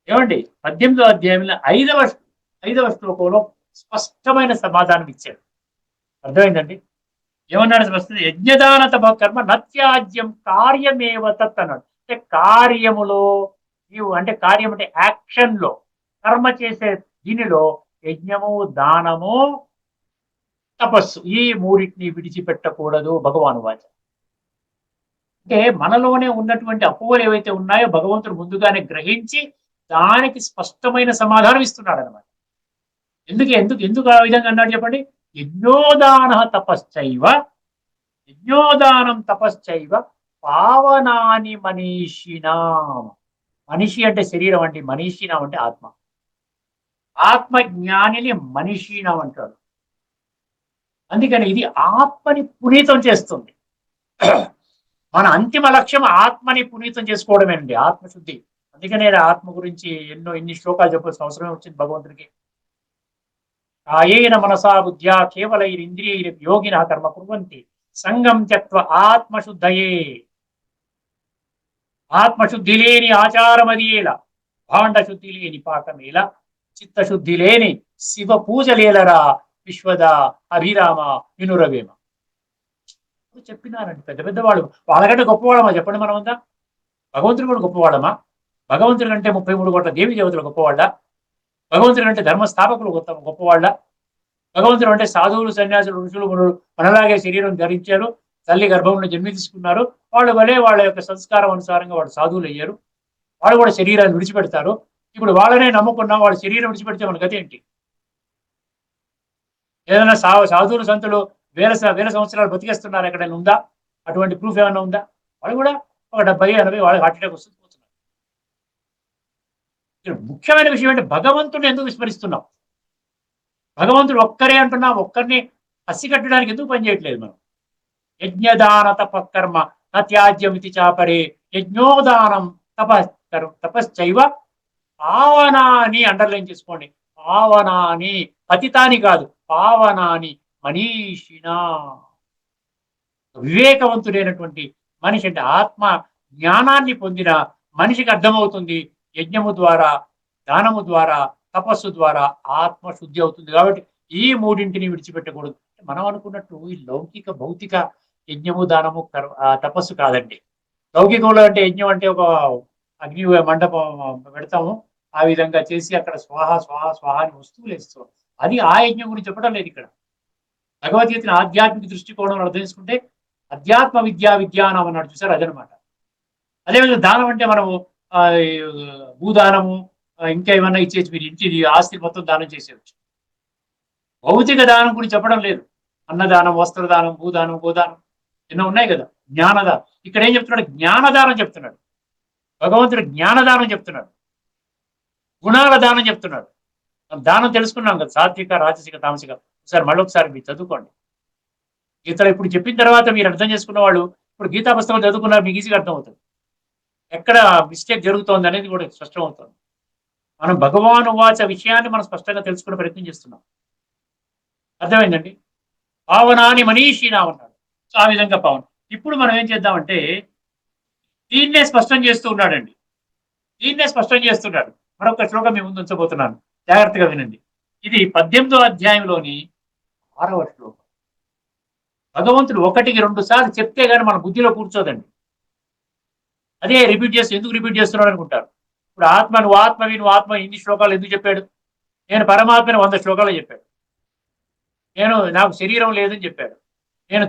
ఏమండి 18వ అధ్యాయంలో ఐదవ శ్లోకంలో స్పష్టమైన సమాధానం ఇచ్చాడు. అర్థమైందండి. ఏమన్నాడు స్పష్టంగా, యజ్ఞదాన తప కర్మ నత్యాజ్యం కార్యమేవ తత్ అన్నాడు. అంటే కార్యములో నీవు, అంటే కార్యం అంటే యాక్షన్ లో, కర్మ చేసే దీనిలో యజ్ఞము, దానము, తపస్సు ఈ మూడింటిని విడిచిపెట్టకూడదు భగవాను వాచ. అంటే మనలోనే ఉన్నటువంటి అపోహలు ఏవైతే ఉన్నాయో భగవంతుడు ముందుగానే గ్రహించి దానికి స్పష్టమైన సమాధానం ఇస్తున్నాడు అనమాట. ఎందుకు ఎందుకు ఎందుకు ఆ విధంగా అన్నాడు చెప్పండి. యజ్ఞోదాన తపశ్చైవ, యజ్ఞోదానం తపశ్చైవ పావనాని మనీషినాం. మనిషి అంటే శరీరం అండి, మనీషినాం అంటే ఆత్మ. ఆత్మ జ్ఞానిని మనీషినాం అంటాడు. అందుకని ఇది ఆత్మని పునీతం చేస్తుంది. మన అంతిమ లక్ష్యం ఆత్మని పునీతం చేసుకోవడమేనండి, ఆత్మశుద్ధి. అందుకనే ఆత్మ గురించి ఇన్ని శ్లోకాలు చెప్పాల్సిన అవసరమే వచ్చింది భగవంతుడికి. కాయేన మనసా బుద్ధ్యా కేవలైరింద్రియైర్ యోగినః కర్మ కుర్వంతి సంగం త్యక్త్వా ఆత్మశుద్ధయే. ఆత్మశుద్ధి లేని ఆచారమదియేల, భాండ శుద్ధి లేని పాకమేల, చిత్తశుద్ధి లేని శివ పూజలేలరా విశ్వద అభిరామ వినురవేమ. చెప్పినారండి పెద్ద పెద్ద వాళ్ళు. వాళ్ళకంటే గొప్పవాళ్ళమా చెప్పండి మనమంతా? భగవంతుడు కూడా గొప్పవాళ్ళమా? భగవంతుడి కంటే 33 కోట్ల దేవి దేవతలు గొప్పవాళ్ళ? భగవంతుడు అంటే ధర్మస్థాపకులు గొప్పవాళ్ళ? భగవంతుడు అంటే సాధువులు, సన్యాసులు, ఋషులు మనలాగే శరీరం ధరించారు, తల్లి గర్భంలో జన్మి తీసుకున్నారు, వాళ్ళు వలే వాళ్ళ యొక్క సంస్కారం అనుసారంగా వాళ్ళు సాధువులు అయ్యారు, వాళ్ళు కూడా శరీరాన్ని విడిచిపెడతారు. ఇప్పుడు వాళ్ళనే నమ్ముకున్నా వాళ్ళు శరీరం విడిచిపెడితే మన గతి ఏంటి? ఏదైనా సాధువులు, సంతులు వేల సంవత్సరాలు బతికేస్తున్నారు, ఎక్కడైనా ఉందా? అటువంటి ప్రూఫ్ ఏమైనా ఉందా? వాళ్ళు కూడా ఒక 70-80 వాళ్ళకి హార్ట్ అటాక్ వస్తుంది, పోతున్నారు. ముఖ్యమైన విషయం ఏంటి, భగవంతుడిని ఎందుకు విస్మరిస్తున్నాం? భగవంతుడు ఒక్కరే అంటున్నాం, ఒక్కరిని పసిగట్టడానికి ఎందుకు పనిచేయట్లేదు మనం? యజ్ఞదాన తపకర్మ నత్యాజ్యమితి చాపరే యజ్ఞోదానం తపశ్చైవ పావనాని. అండర్లైన్ చేసుకోండి, పావనాని, పతితాని కాదు, పావనాని మనీషినా. వివేకవంతుడైనటువంటి మనిషి అంటే ఆత్మ జ్ఞానాన్ని పొందిన మనిషికి అర్థమవుతుంది, యజ్ఞము ద్వారా, దానము ద్వారా, తపస్సు ద్వారా ఆత్మశుద్ధి అవుతుంది. కాబట్టి ఈ మూడింటిని విడిచిపెట్టకూడదు. మనం అనుకున్నట్టు ఈ లౌకిక భౌతిక యజ్ఞము, దానము, తపస్సు కాదండి. లౌకికంలో అంటే యజ్ఞం అంటే ఒక అగ్ని మండపం పెడతాము, ఆ విధంగా చేసి అక్కడ స్వాహ స్వాహ స్వాహ అని వస్తువులు వేస్తాం. అది ఆ యజ్ఞం గురించి చెప్పడం లేదు ఇక్కడ. భగవద్గీతని ఆధ్యాత్మిక దృష్టికోణంలో అర్థం చేసుకుంటే అధ్యాత్మ విజ్ఞానం అన్నాడు చూసారు, అదనమాట. అదేవిధంగా దానం అంటే మనము భూదానము, ఇంకా ఏమన్నా ఇచ్చేసి మీరు ఇంటి ఆస్తి మొత్తం దానం చేసేయచ్చు. భౌతిక దానం గురించి చెప్పడం లేదు. అన్నదానం, వస్త్రదానం, భూదానం, గోదానం ఎన్నో ఉన్నాయి కదా. జ్ఞానదానం ఇక్కడ ఏం చెప్తున్నాడు, జ్ఞానదానం చెప్తున్నాడు భగవంతుడు. జ్ఞానదానం చెప్తున్నాడు, గుణాల దానం చెప్తున్నాడు. దానం తెలుసుకున్నాం కదా, సాత్విక, రాజసిక, తామసిక. ఒకసారి మళ్ళొకసారి మీరు చదువుకోండి. గీతలో ఇప్పుడు చెప్పిన తర్వాత మీరు అర్థం చేసుకున్న వాళ్ళు ఇప్పుడు గీతా పుస్తకం చదువుకున్నారు, మీకు ఈజీగా అర్థమవుతుంది ఎక్కడ మిస్టేక్ జరుగుతోంది అనేది కూడా స్పష్టం అవుతుంది. మనం భగవాను వాచ విషయాన్ని మనం స్పష్టంగా తెలుసుకునే ప్రయత్నం చేస్తున్నాం. అర్థమైందండి. పావనాని మనీషినా అన్నాడు. సో ఆ విధంగా పావన. ఇప్పుడు మనం ఏం చేద్దామంటే దీన్నే స్పష్టం చేస్తూ ఉన్నాడండి, దీన్నే స్పష్టం చేస్తున్నాడు. మరొక శ్లోకం మీ ముందు ఉంచబోతున్నాను, జాగ్రత్తగా వినండి. ఇది 18వ అధ్యాయంలోని 6వ శ్లోకం. భగవంతుడు ఒకటికి 2 సార్లు చెప్తే గానీ మన బుద్ధిలో కూర్చోదండి. అదే రిపీట్ చేస్తూ ఎందుకు రిపీట్ చేస్తున్నాడు అనుకుంటారు. ఇప్పుడు నువ్వు ఆత్మవి, నువ్వు ఆత్మ ఇన్ని శ్లోకాలు ఎందుకు చెప్పాడు? నేను పరమాత్మని 100 శ్లోకాలు చెప్పాడు. నాకు శరీరం లేదని చెప్పాడు. నేను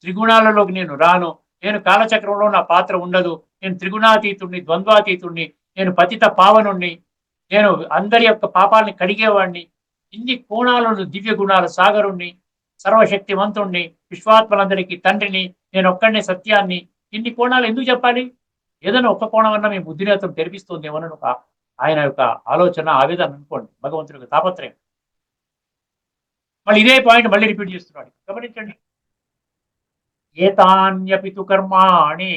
త్రిగుణాలలోకి నేను రాను. నేను కాలచక్రంలో నా పాత్ర ఉండదు. నేను త్రిగుణాతీతుణ్ణి, ద్వంద్వాతీతుణ్ణి, నేను పతిత పావనుణ్ణి, నేను అందరి యొక్క పాపాలని కడిగేవాణ్ణి, ఇన్ని కోణాలను దివ్య గుణాల సాగరుణ్ణి, సర్వశక్తివంతుణ్ణి, విశ్వాత్మలందరికీ తండ్రిని, నేను ఒక్కడినే సత్యాన్ని, ఇన్ని కోణాలు ఎందుకు చెప్పాలి? ఏదైనా ఒక్క కోణం అన్నా మీ బుద్ధినేత్రం తెరిపిస్తుందేమో ఒక ఆయన యొక్క ఆలోచన, ఆవేదన అనుకోండి. భగవంతుడి యొక్క తాపత్రయం. మళ్ళీ ఇదే పాయింట్ మళ్ళీ రిపీట్ చేస్తున్నాడు. గమనించండి. ఏతాన్యపితు కర్మాణి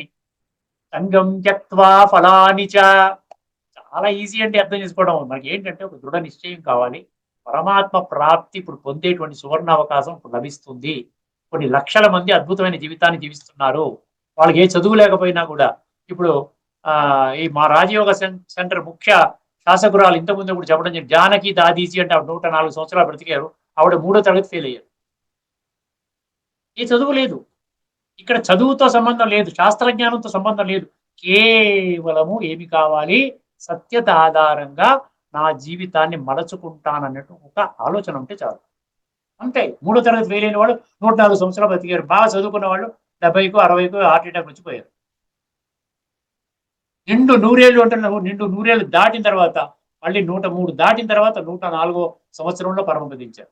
సంగం త్యక్త్వా ఫలాని చ. చాలా ఈజీ అంటే అర్థం చేసుకోవడం. మనకి ఏంటంటే ఒక దృఢ నిశ్చయం కావాలి. పరమాత్మ ప్రాప్తి ఇప్పుడు పొందేటువంటి సువర్ణ అవకాశం ఇప్పుడు లభిస్తుంది. కొన్ని లక్షల మంది అద్భుతమైన జీవితాన్ని జీవిస్తున్నారు. వాళ్ళకి ఏ చదువు లేకపోయినా కూడా ఇప్పుడు ఈ మా రాజయోగ సెంటర్ ముఖ్య శాసకురాలు ఇంతకుముందు ఇప్పుడు చెప్పడం జరిగింది. జానకి దాదీజీ అంటే 104 సంవత్సరాలు బ్రతికారు. ఆవిడ 3వ తరగతి ఫెయిల్ అయ్యారు. ఏ చదువు లేదు. ఇక్కడ చదువుతో సంబంధం లేదు, శాస్త్రజ్ఞానంతో సంబంధం లేదు. కేవలము ఏమి కావాలి? సత్యత ఆధారంగా నా జీవితాన్ని మలచుకుంటానన్నట్టు ఒక ఆలోచన ఉంటే చాలు. అంతే. 3వ తరగతి ఫెయిల్ అయిన వాళ్ళు 104 సంవత్సరాలు బ్రతికారు. బాగా చదువుకున్న వాళ్ళు 70కో 60కో హార్ట్ అటాక్ వచ్చిపోయారు. నిండు నూరేళ్ళు అంటున్నావు. నిండు నూరేళ్ళు దాటిన తర్వాత మళ్ళీ 103 దాటిన తర్వాత 104వ సంవత్సరంలో పరమపదించారు.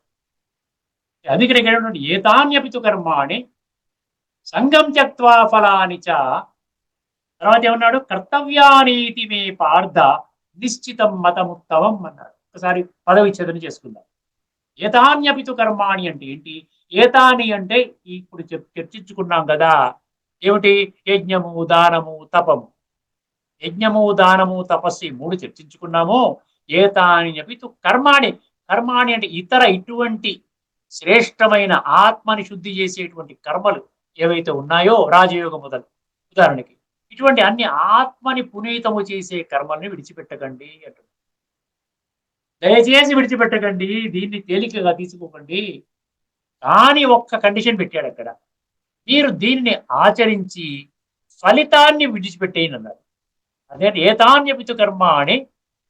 అందుకని ఇక్కడ ఏతాన్యపితు కర్మాణి సంగం త్యక్త్వా ఫలాని చ. తర్వాత ఏమన్నాడు? కర్తవ్యానీతి మే పార్థ నిశ్చితం మతముత్తమం అన్నాడు. ఒకసారి పదవిచ్ఛేదన చేసుకుందాం. ఏతాన్యపితు కర్మాణి అంటే ఏంటి? ఏతాని అంటే ఇప్పుడు చర్చించుకున్నాం కదా. ఏమిటి? యజ్ఞము, దానము, తపము. యజ్ఞము, దానము, తపస్సు 3 చర్చించుకున్నాము. ఏతాని అపితు కర్మాణి. కర్మాణి అంటే ఇటువంటి శ్రేష్టమైన ఆత్మని శుద్ధి చేసేటువంటి కర్మలు ఏవైతే ఉన్నాయో, రాజయోగం మొదలు ఉదాహరణకి, ఇటువంటి అన్ని ఆత్మని పునీతము చేసే కర్మల్ని విడిచిపెట్టకండి అంటారు. దయచేసి విడిచిపెట్టకండి, దీన్ని తేలికగా తీసుకోకండి. కానీ ఒక్క కండిషన్ పెట్టాడు అక్కడ. మీరు దీన్ని ఆచరించి ఫలితాన్ని విడిచిపెట్టేయని అన్నారు. అదే ఏతాన్యపితు కర్మాణి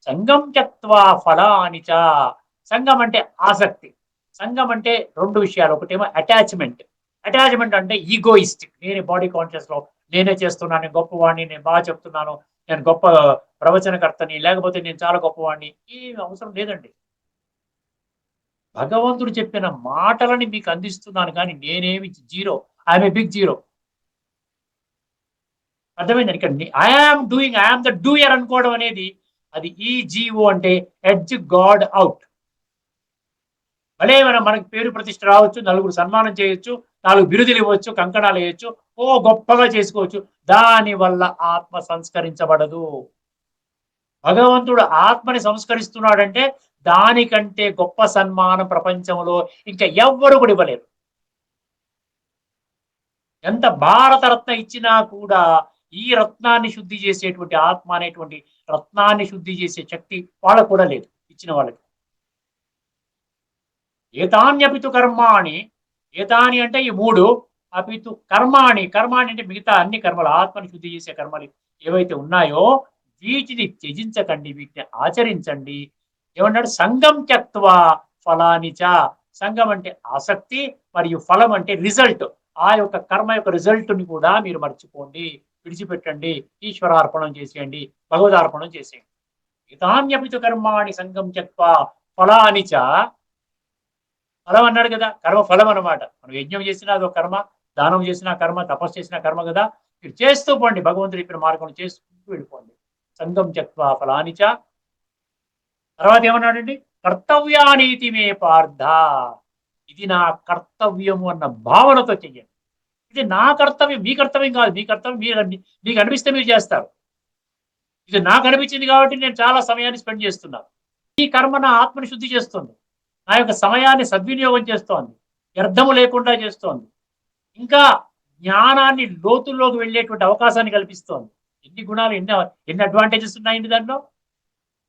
సంగం త్యక్త్వా ఫలాని చ. సంగం అంటే ఆసక్తి. సంగం అంటే 2 విషయాలు. ఒకటేమో అటాచ్మెంట్. అటాచ్మెంట్ అంటే ఈగోయిస్టిక్. నేనే బాడీ కాన్షియస్ లో నేనే చేస్తున్నాను, నేను గొప్పవాడిని, నేను బాగా చెప్తున్నాను, నేను గొప్ప ప్రవచనకర్తని, లేకపోతే నేను చాలా గొప్పవాడిని. ఏమి అవసరం లేదండి. భగవంతుడు చెప్పిన మాటలని మీకు అందిస్తున్నాను, కానీ నేనేమి zero. I'm a big zero. అర్థమైంది? ఇక్కడ ఐఆమ్ ద డూయర్ అనుకోవడం అనేది అది ఈజీఓ అంటే ఎడ్జ్ గాడ్ అవుట్. భలే మనకి పేరు ప్రతిష్ట రావచ్చు, నలుగురు సన్మానం చేయొచ్చు, 4 బిరుదులు ఇవ్వచ్చు, కంకణాలు వేయచ్చు, గొప్పగా చేసుకోవచ్చు. దాని వల్ల ఆత్మ సంస్కరించబడదు. భగవంతుడు ఆత్మని సంస్కరిస్తున్నాడంటే దానికంటే గొప్ప సన్మానం ప్రపంచంలో ఇంకా ఎవ్వరు కూడా ఇవ్వలేరు. ఎంత భారతరత్న ఇచ్చినా కూడా ఈ రత్నాన్ని శుద్ధి చేసేటువంటి ఆత్మ అనేటువంటి రత్నాన్ని శుద్ధి చేసే శక్తి వాళ్ళకు కూడా లేదు, ఇచ్చిన వాళ్ళకి. ఏతాన్యపితు కర్మాణి. ఏతాని అంటే ఈ 3. అపితు కర్మాణి. కర్మాణి అంటే మిగతా అన్ని కర్మలు, ఆత్మని శుద్ధి చేసే కర్మలు ఏవైతే ఉన్నాయో వీటిని త్యజించకండి, వీటిని ఆచరించండి. ఏమన్నాడు? సంగం త్యక్త్వా ఫలాని చ. సంగం అంటే ఆసక్తి, మరియు ఫలం అంటే రిజల్ట్. ఆ యొక్క కర్మ యొక్క రిజల్ట్ ని కూడా మీరు మర్చిపోండి, విడిచిపెట్టండి, ఈశ్వరార్పణం చేసేయండి, భగవదార్పణం చేసేయండి. ఏతాన్యపితు కర్మాణి సంగం త్యక్త్వా ఫలాని చ. ఫలం అన్నాడు కదా, కర్మ ఫలం అన్నమాట. మనం యజ్ఞం చేసినా అదొక కర్మ, దానం చేసినా కర్మ, తపస్సు చేసినా కర్మ కదా. మీరు చేస్తూ పోండి, భగవంతుడు చెప్పిన మార్గం చేసుకుంటూ వెళ్ళిపోండి. సంగం త్యక్త్వా ఫలాని చ. తర్వాత ఏమన్నాడండి? కర్తవ్యానీతి మే పార్థ. ఇది నా కర్తవ్యము అన్న భావనతో చెయ్యండి. ఇది నా కర్తవ్యం, మీ కర్తవ్యం కాదు. మీ కర్తవ్యం మీకు అనిపిస్తే మీరు చేస్తారు. ఇది నాకు అనిపించింది కాబట్టి నేను చాలా సమయాన్ని స్పెండ్ చేస్తున్నాను. ఈ కర్మ నా ఆత్మని శుద్ధి చేస్తుంది, నా యొక్క సమయాన్ని సద్వినియోగం చేస్తోంది, వ్యర్థము లేకుండా చేస్తోంది, ఇంకా జ్ఞానాన్ని లోతుల్లోకి వెళ్ళేటువంటి అవకాశాన్ని కల్పిస్తోంది. ఎన్ని గుణాలు, ఎన్ని అడ్వాంటేజెస్ ఉన్నాయండి దాంట్లో.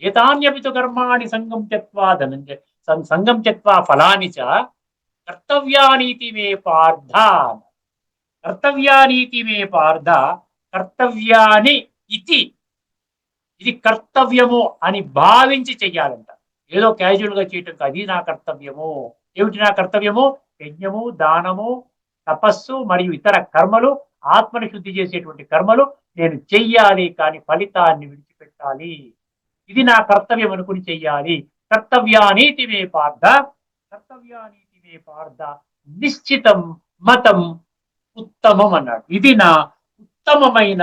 ఏతాన్యపితు కర్మాణి సంగం త్యక్త్వా ఫలాని చ. కర్తవ్యానీతి మే పార్థ, కర్తవ్యానీతి మే పార్థ, కర్తవ్యాని ఇతి, ఇది కర్తవ్యము అని భావించి చెయ్యాలంట. ఏదో క్యాజువల్ గా చేయటం కాదు, ఇది నా కర్తవ్యము. ఏమిటి నా కర్తవ్యము? యజ్ఞము, దానము, తపస్సు మరియు ఇతర కర్మలు, ఆత్మని శుద్ధి చేసేటువంటి కర్మలు నేను చెయ్యాలి, కానీ ఫలితాన్ని విడిచిపెట్టాలి. ఇది నా కర్తవ్యం అనుకుని చెయ్యాలి. కర్తవ్యానీతి మే పార్థ, కర్తవ్యానీతి మే పార్థ నిశ్చితం మతం ఉత్తమం అన్నాడు. ఇది నా ఉత్తమమైన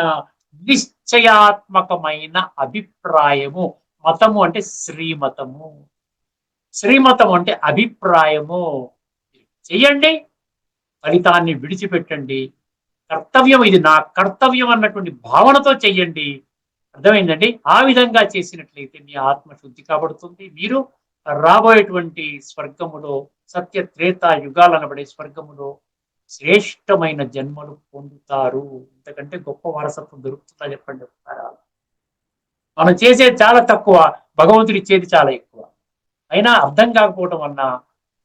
నిశ్చయాత్మకమైన అభిప్రాయము. మతము అంటే శ్రీమతము, శ్రీమతం అంటే అభిప్రాయము. చెయ్యండి, ఫలితాన్ని విడిచిపెట్టండి. కర్తవ్యం, ఇది నా కర్తవ్యం అన్నటువంటి భావనతో చెయ్యండి. అర్థమైందండి? ఆ విధంగా చేసినట్లయితే మీ ఆత్మ శుద్ధి కాబడుతుంది. మీరు రాబోయేటువంటి స్వర్గములో, సత్య త్రేత యుగాలు అనబడే స్వర్గములో శ్రేష్టమైన జన్మలు పొందుతారు. ఇంతకంటే గొప్ప వారసత్వం దొరుకుతుందా చెప్పండి ఒకసారి. మనం చేసేది చాలా తక్కువ, భగవంతుడు ఇచ్చేది చాలా ఎక్కువ. అయినా అర్థం కాకపోవటం వలన,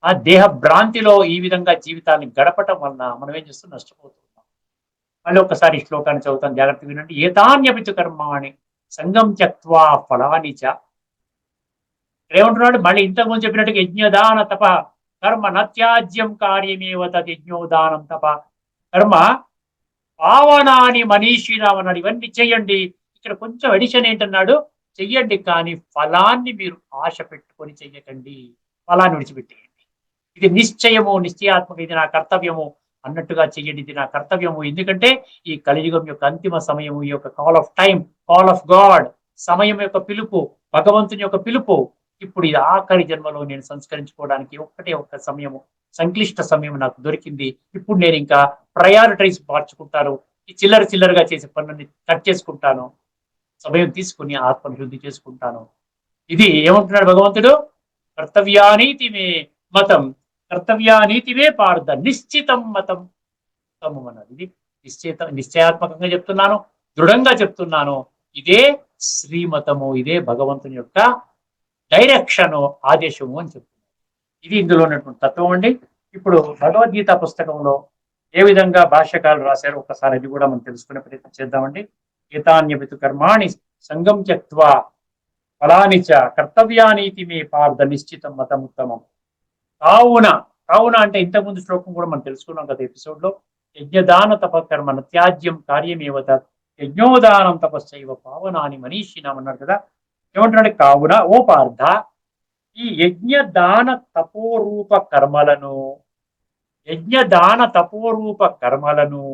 ఆ దేహ భ్రాంతిలో ఈ విధంగా జీవితాన్ని గడపటం వలన మనం ఏం చేస్తూ నష్టపోతున్నాం. మళ్ళీ ఒకసారి ఈ శ్లోకాన్ని చదువుతాను, జాగ్రత్తగా వినండి. ఏతాన్యపితు కర్మాణి సంగం త్యక్త్వా ఫలాని చ. ఏమంటున్నాడు? మళ్ళీ ఇంతకుముందు చెప్పినట్టుగా యజ్ఞదాన తప కర్మ నత్యాజ్యం కార్యమేవ తద్యజ్ఞోదానం తప కర్మ పావనాని మనీషిణం అన్నాడు. ఇవన్నీ చెయ్యండి. ఇక్కడ కొంచెం ఎడిషన్ ఏంటన్నాడు? చెయ్యండి, కానీ ఫలాన్ని మీరు ఆశ పెట్టుకొని చెయ్యకండి, ఫలాన్ని విడిచిపెట్టేయండి. ఇది నిశ్చయము, నిశ్చయాత్మక, ఇది నా కర్తవ్యము అన్నట్టుగా చెయ్యండి. ఇది నా కర్తవ్యము. ఎందుకంటే ఈ కలియుగం యొక్క అంతిమ సమయము, ఈ యొక్క call of time, call of God, సమయం యొక్క పిలుపు, భగవంతుని యొక్క పిలుపు. ఇప్పుడు ఇది ఆఖరి జన్మలో నేను సంస్కరించుకోవడానికి ఒక్కటే ఒక్క సమయము, సంక్లిష్ట సమయం నాకు దొరికింది. ఇప్పుడు నేను ఇంకా ప్రయారిటైజ్ మార్చుకుంటాను. ఈ చిల్లరగా చేసే పనులని కట్ చేసుకుంటాను, సమయం తీసుకుని ఆత్మను శుద్ధి చేసుకుంటాను. ఇది ఏమంటున్నాడు భగవంతుడు? కర్తవ్యానీతి మే మతం, కర్తవ్యానీతి మే పార్థ నిశ్చితం మతం ఉత్తమం అన్నది. ఇది నిశ్చయాత్మకంగా చెప్తున్నాను, దృఢంగా చెప్తున్నాను. ఇదే శ్రీమతము, ఇదే భగవంతుని యొక్క డైరెక్షను, ఆదేశము అని చెప్తున్నాను. ఇది ఇందులో ఉన్నటువంటి తత్వం అండి. ఇప్పుడు భగవద్గీత పుస్తకంలో ఏ విధంగా భాష్యకారులు రాశారో ఒకసారి అది కూడా మనం తెలుసుకునే ప్రయత్నం చేద్దామండి. ఏతాన్యపితు కర్మాణి సంగం త్యక్త్వా ఫలాని చ కర్తవ్యానీతి మే పార్థ నిశ్చితం మతముత్తమం. కావున అంటే ఇంతకుముందు శ్లోకం కూడా మనం తెలుసుకున్నాం కదా ఎపిసోడ్ లో. యజ్ఞదాన తపకర్మ త్యాజ్యం కార్యమేవ తత్ యజ్ఞోదానం తపశ్చైవ పావనాని మనీషిణం అన్నారు కదా. ఏమంటున్నాడు? కావున ఓ పార్థ, ఈ యజ్ఞదాన తపోరూప కర్మలను, యజ్ఞదాన తపోరూప కర్మలను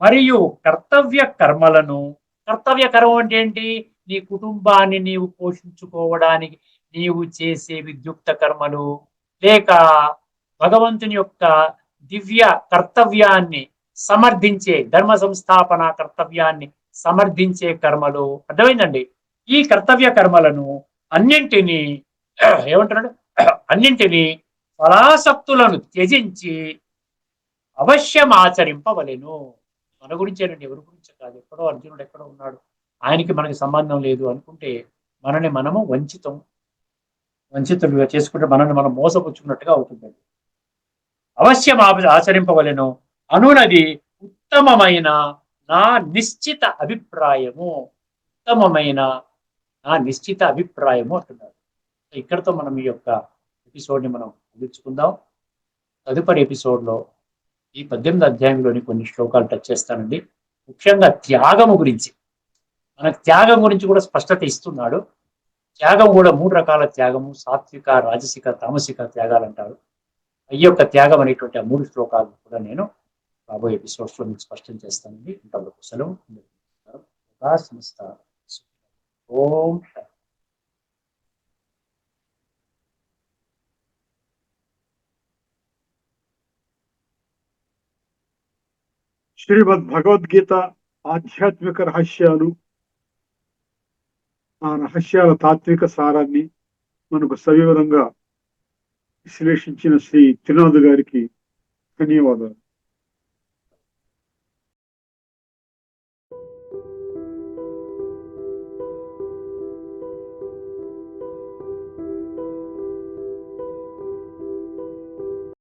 మరియు కర్తవ్య కర్మలను. కర్తవ్య కర్మ అంటే ఏంటి? నీ కుటుంబాన్ని నీవు పోషించుకోవడానికి నీవు చేసే విద్యుక్త కర్మలు, లేక భగవంతుని యొక్క దివ్య కర్తవ్యాన్ని సమర్థించే ధర్మ సంస్థాపన కర్తవ్యాన్ని సమర్థించే కర్మలు. అర్థమైందండి? ఈ కర్తవ్య కర్మలను అన్నింటినీ ఏమంటున్నాడు? అన్నింటినీ ఫలాసక్తులను త్యజించి అవశ్యం ఆచరింపవలెను. మన గురించేనండి, ఎవరి గురించి కాదు. ఎక్కడో అర్జునుడు ఎక్కడో ఉన్నాడు, ఆయనకి మనకి సంబంధం లేదు అనుకుంటే మనని మనము వంచితులుగా చేసుకుంటే మనల్ని మనం మోసపుచ్చుకున్నట్టుగా అవుతుందండి. అవశ్యం ఆచరింపవలెను అనునది ఉత్తమమైన నా నిశ్చిత అభిప్రాయము, ఉత్తమమైన నా నిశ్చిత అభిప్రాయము అంటున్నారు. ఇక్కడతో మనం ఈ యొక్క ఎపిసోడ్ని మనం ముగించుకుందాం. తదుపరి ఎపిసోడ్లో ఈ 18వ అధ్యాయంలోని కొన్ని శ్లోకాలు టచ్ చేస్తానండి. ముఖ్యంగా త్యాగము గురించి, మనకు త్యాగం గురించి కూడా స్పష్టత ఇస్తున్నాడు. త్యాగం కూడా 3 రకాల త్యాగము, సాత్విక, రాజసిక, తామసిక త్యాగాలు అంటారు. ఈ యొక్క త్యాగం అనేటువంటి ఆ 3 శ్లోకాలు కూడా నేను రాబోయే ఎపిసోడ్స్ లో మీకు స్పష్టం చేస్తానండి. ఇంతలో సెలవు. ఓం శ్రీమద్ భగవద్గీత ఆధ్యాత్మిక రహస్యాలు, ఆ రహస్యాల తాత్విక సారాన్ని మనకు సవివరంగా విశ్లేషించిన శ్రీ త్రినాథ్ గారికి ధన్యవాదాలు.